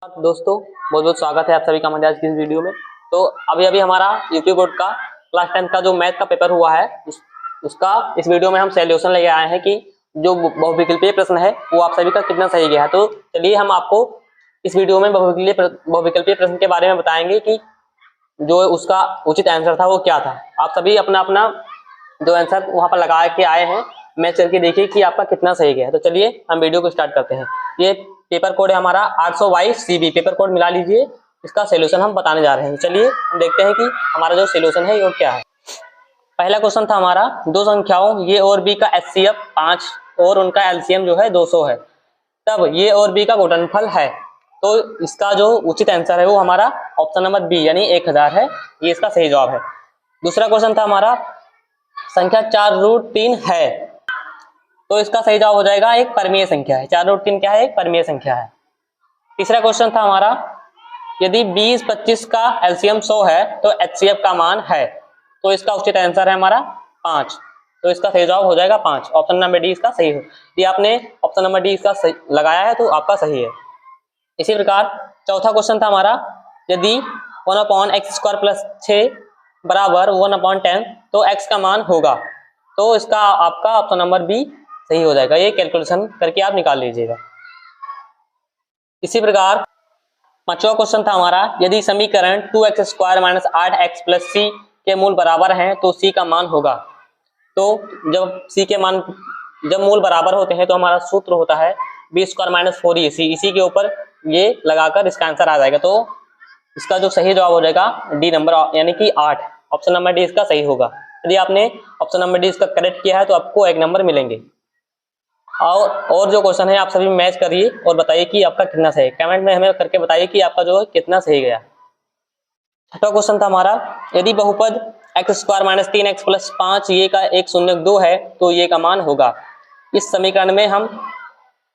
दोस्तों बहुत बहुत स्वागत है आप सभी का हमारे आज की इस वीडियो में। तो अभी अभी हमारा यूपी बोर्ड का क्लास 10 का जो मैथ का पेपर हुआ है उसका इस वीडियो में हम सॉल्यूशन लेके आए हैं कि जो बहुविकल्पीय प्रश्न है वो आप सभी का कितना सही गया है। तो चलिए हम आपको इस वीडियो में बहुविकल्पीय प्रश्न के बारे में बताएंगे कि जो उसका उचित आंसर था वो क्या था। आप सभी अपना अपना जो आंसर वहां पर लगा के आए हैं मैच करके देखिए कि आपका कितना सही गया है। तो चलिए हम वीडियो को स्टार्ट करते हैं। ये पेपर कोड है हमारा 822 CB, पेपर कोड मिला लीजिए। इसका सॉल्यूशन हम बताने जा रहे हैं। चलिए हम देखते हैं कि हमारा जो सॉल्यूशन है वो क्या है। पहला क्वेश्चन था हमारा दो संख्याओं ए और बी का HCF 5 और उनका LCM जो है 200 है, तब ए और बी का गुणनफल है। तो इसका जो उचित आंसर है वो हमारा ऑप्शन नंबर बी यानी 1000 है। ये इसका सही जवाब है। दूसरा क्वेश्चन था हमारा संख्या 4√3 है, तो इसका सही जवाब हो जाएगा एक परमीय संख्या है। 4√3 क्या है? एक परमीय संख्या है। तीसरा क्वेश्चन था हमारा यदि 20-25 का LCM 100 है तो HCF का मान है, तो इसका उचित आंसर है हमारा 5। तो इसका सही जवाब हो जाएगा 5। ऑप्शन नंबर डी इसका सही है। यदि आपने ऑप्शन नंबर डी इसका सही लगाया है तो आपका सही है। इसी प्रकार चौथा क्वेश्चन था हमारा यदि 1/x² + 6 बराबर 1/10 तो x का मान होगा, तो इसका आपका ऑप्शन नंबर बी सही हो जाएगा। ये कैलकुलेशन करके आप निकाल लीजिएगा। इसी प्रकार पांचवा क्वेश्चन था हमारा यदि समीकरण 2x² - 8x + c के मूल बराबर हैं तो c का मान होगा। तो जब c के मान जब मूल बराबर होते हैं तो हमारा सूत्र होता है b² - 4ac। इसी के ऊपर ये लगाकर इसका आंसर आ जाएगा। तो इसका जो सही जवाब हो जाएगा डी नंबर यानी कि 8। ऑप्शन नंबर डी इसका सही होगा। यदि आपने ऑप्शन नंबर डी इसका करेक्ट किया है तो आपको 1 नंबर मिलेंगे। और जो क्वेश्चन है आप सभी मैच करिए और बताइए कि आपका कितना सही है। कमेंट में हमें करके बताइए कि आपका जो है कितना सही गया। छठा क्वेश्चन था हमारा यदि बहुपद x² - 3x + 5 ये का 102 है तो ये का मान होगा। इस समीकरण में हम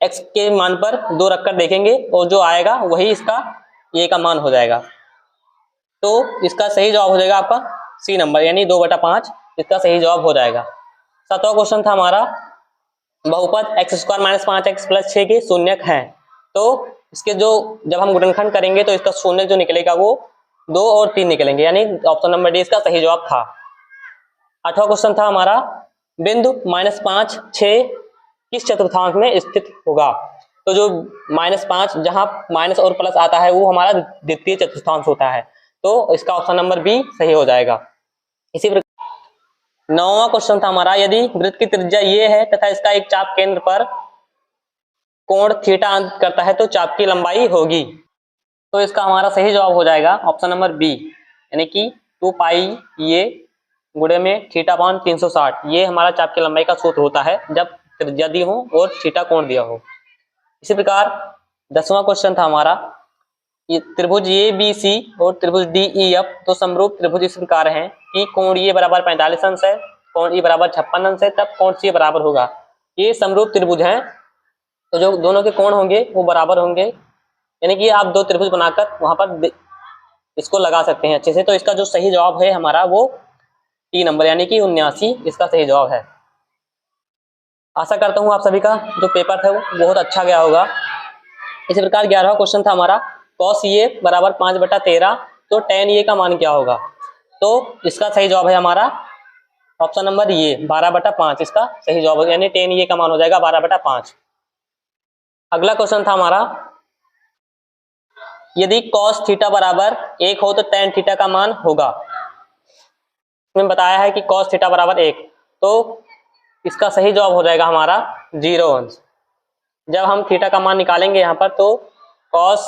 x के मान पर 2 रखकर देखेंगे और जो आएगा वही इसका ये का मान हो जाएगा। तो इसका सही जवाब हो जाएगा आपका सी नंबर यानी 2/5 इसका सही जवाब हो जाएगा। सातवां क्वेश्चन था हमारा बहुपद x² - 5x + 6 के शून्यक हैं, तो इसके जो जब हम गुणनखंड करेंगे तो इसका शून्यक जो निकलेगा वो 2 और 3 निकलेंगे यानी ऑप्शन नंबर डी इसका सही जवाब था। आठवां क्वेश्चन था हमारा बिंदु -5 6 किस चतुर्थांश में स्थित होगा। तो जो -5 जहां माइनस और प्लस आता है वो हमारा द्वितीय चतुर्थांश होता है। तो इसका ऑप्शन नंबर बी सही हो जाएगा। इसी प्रकार 9वां क्वेश्चन था हमारा यदि वृत्त की त्रिज्या ये है तथा इसका एक चाप केंद्र पर कोण थीटा अंत करता है तो चाप की लंबाई होगी। तो इसका हमारा सही जवाब हो जाएगा ऑप्शन नंबर बी यानी कि 2πa गुणे में θ/360। ये हमारा चाप की लंबाई का सूत्र होता है जब त्रिज्या दी हो और थीटा कोण दिया हो। इसी प्रकार 10वां क्वेश्चन था हमारा ये त्रिभुज ABC और त्रिभुज DEF तो समरूप त्रिभुज इस प्रकार हैं कि कोण ए बराबर 45 अंश है, कोण E बराबर 56 अंश है, तब कोण C बराबर होगा। ये समरूप त्रिभुज हैं तो जो दोनों के कोण होंगे वो बराबर होंगे, यानी कि आप 2 त्रिभुज बनाकर वहां पर इसको लगा सकते हैं अच्छे से। तो इसका जो सही जवाब है हमारा वो टी नंबर यानी कि 79 इसका सही जवाब है। आशा करता हूँ आप सभी का जो पेपर था वो बहुत अच्छा गया होगा। इसी प्रकार 11वां क्वेश्चन था हमारा cos ए बराबर 5/13 तो tan ए का मान क्या होगा। तो इसका सही जवाब है हमारा ऑप्शन नंबर ये 12/5 इसका सही जवाब है यानी tan ए का मान हो जाएगा 12/5। अगला क्वेश्चन था हमारा यदि cos थीटा बराबर 1 हो तो tan थीटा का मान होगा। इसमें बताया है कि cos थीटा बराबर 1, तो इसका सही जवाब हो जाएगा हमारा 0 अंश। जब हम थीटा का मान निकालेंगे यहाँ पर तो cos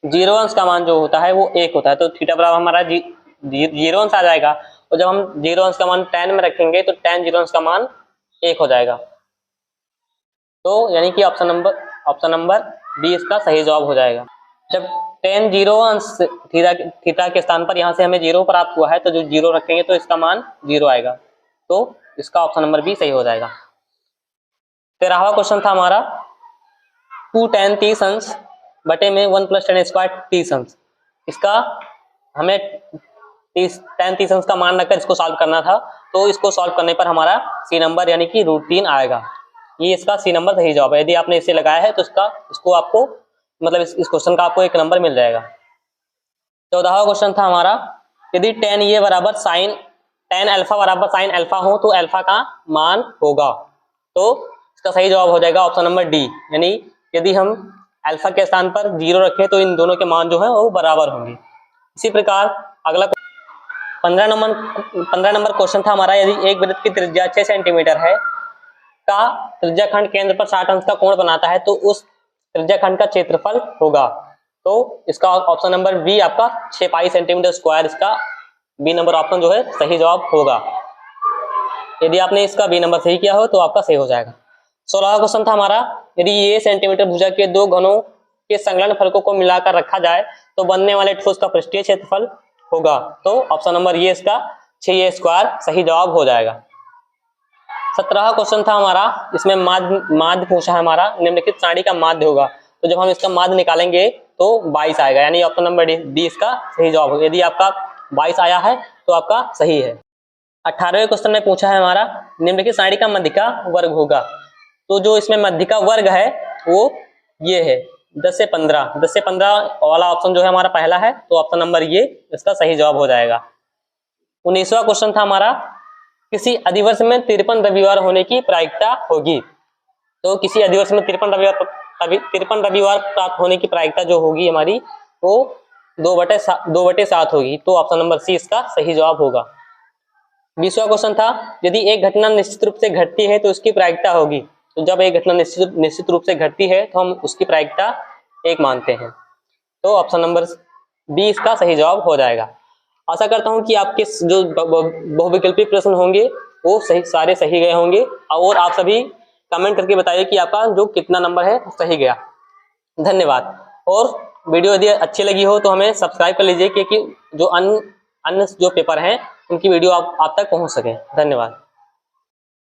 0 अंश का मान जो होता है वो 1 होता है, तो थीटा बराबर हमारा 0 अंश आ जाएगा। और जब हम 0 अंश का मान tan में रखेंगे तो tan 0 अंश का मान 1 हो जाएगा। तो यानी कि ऑप्शन नंबर बी इसका सही जवाब हो जाएगा। जब tan 0 अंश थीटा के स्थान पर यहाँ से हमें 0 प्राप्त हुआ है तो जो 0 रखेंगे तो इसका मान 0 आएगा। तो इसका ऑप्शन नंबर बी सही हो जाएगा। 13वां क्वेश्चन था हमारा 2 tan 30 अंश बटे में 1 + tan² 30 अंश। इसका हमें tan 30 अंश का मान रखकर इसको सॉल्व करना था, तो इसको सॉल्व करने पर हमारा सी नंबर यानी कि √3 आएगा। ये इसका सी नंबर सही जवाब है। यदि आपने इसे लगाया है तो इसको आपको मतलब इस क्वेश्चन का आपको 1 नंबर मिल जाएगा। 14वां क्वेश्चन था हमारा, यदि tan अल्फा बराबर sin अल्फा हो तो अल्फा का मान होगा। तो इसका सही जवाब हो जाएगा ऑप्शन नंबर डी, यानी यदि हम अल्फा के स्थान पर 0 रखें तो इन दोनों के मान जो है वो बराबर होंगे। इसी प्रकार अगला 15 नंबर क्वेश्चन था हमारा, यदि एक वृत्त की त्रिज्या 6 सेंटीमीटर है का त्रिज्याखंड केंद्र पर 60 अंश का कोण बनाता है तो उस त्रिज्याखंड का क्षेत्रफल होगा। तो इसका ऑप्शन नंबर बी आपका 6 पाई सेंटीमीटर स्क्वायर, इसका बी नंबर ऑप्शन जो है सही जवाब होगा। यदि आपने इसका बी नंबर सही किया हो तो आपका सही हो जाएगा। 16वां क्वेश्चन था हमारा, यदि ये सेंटीमीटर भुजा के दो घनों के संलग्न फलकों को मिलाकर रखा जाए तो बनने वाले ठोस का पृष्ठीय क्षेत्रफल होगा। तो ऑप्शन नंबर ये इसका 6a स्क्वायर सही जवाब हो जाएगा। 17वां क्वेश्चन था हमारा, इसमें माध्य पूछा है हमारा, निम्नलिखित सारणी का माध्य होगा। तो जब हम इसका माध्य निकालेंगे तो 22 आएगा, यानी ऑप्शन नंबर डी इसका सही जवाब होगा। यदि आपका 22 आया है तो आपका सही है। 18वें क्वेश्चन में पूछा है हमारा, निम्नलिखित सारणी का मध्य का वर्ग होगा। तो जो इसमें मध्य का वर्ग है वो ये है 10 से 15 वाला ऑप्शन जो है हमारा पहला है, तो ऑप्शन नंबर ये इसका सही जवाब हो जाएगा। 19वां क्वेश्चन था हमारा, किसी अधिवर्ष में 53 रविवार होने की प्रायिकता होगी। तो किसी अधिवर्ष में 53 रविवार प्राप्त होने की प्रायिकता जो होगी हमारी वो 2/7 होगी। तो ऑप्शन नंबर सी इसका सही जवाब होगा। 20वां क्वेश्चन था, यदि एक घटना निश्चित रूप से घटती है तो उसकी प्रायिकता होगी। तो जब एक घटना निश्चित रूप से घटती है तो हम उसकी प्रायिकता 1 मानते हैं। तो ऑप्शन नंबर बी इसका सही जवाब हो जाएगा। आशा करता हूं कि आपके जो बहुविकल्पी प्रश्न होंगे वो सारे सही गए होंगे, और आप सभी कमेंट करके बताइए कि आपका जो कितना नंबर है सही गया। धन्यवाद। और वीडियो यदि अच्छी लगी हो तो हमें सब्सक्राइब कर लीजिए, क्योंकि जो अन्य जो पेपर हैं उनकी वीडियो आप तक पहुंच सके। धन्यवाद।